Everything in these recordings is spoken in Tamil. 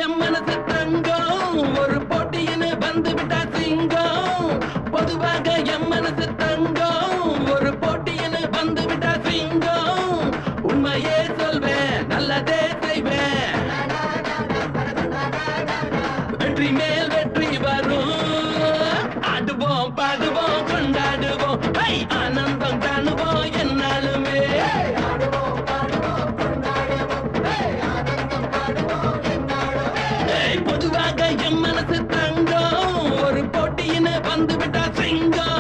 என் மனசு தங்கம் ஒரு போட்டின்னு வந்து விட்டா சிங்கம் பொதுவாக என் மனசு தங்கம் ஒரு போட்டின்னு வந்து விட்டா சிங்கம் உண்மையே சொல்வேன் நல்லதே செய்வேன் வெற்றி மேல் வெற்றி வரும் ஆடுவோம் பாடுவோம் கொண்டாடுவோம் ஆனந்தம் காணுவோம் என்னாலுமே பொதுவாக என் மனசு தங்கம் ஒரு போட்டியின வந்து விட்டா சிங்கம்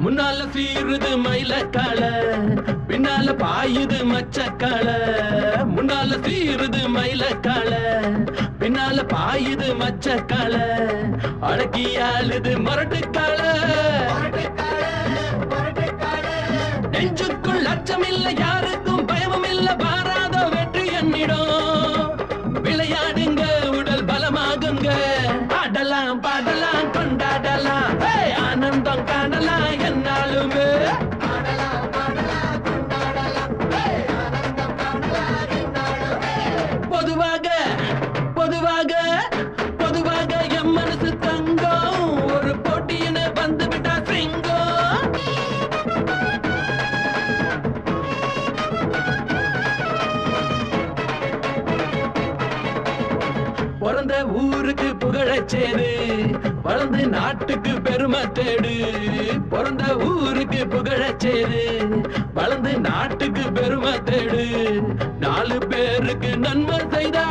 முன்னால சீருது மயிலக்கால பின்னால பாயுது மச்சக்கால முன்னால சீருது மயிலக்கால பின்னால பாயுது மச்சக்கால அடக்கி ஆளுது மரட்டுக்கால நெஞ்சுக்குள் அச்சம் இல்ல யாருக்கும் பயமும் இல்ல பாராத வெற்றி என்னிடம் விளையாடுங்க உடல் பலமாகுங்க ஆடலாம் பாடலாம் கொண்டாடலாம் ஆனந்தம் காணலாம் என்னாலுமே பொதுவாக பொதுவாக பொதுவாக என் மனசு தங்கம் ஒரு போட்டியின வந்து விட்டா சிங்கம் பிறந்த ஊருக்கு புகழச்சேரு வளர்ந்து நாட்டுக்கு பெருமை தேடு பிறந்த ஊருக்கு புகழச்சேரு வளர்ந்து நாட்டுக்கு பெருமை தேடு 4 பேருக்கு நன்மை செய்தா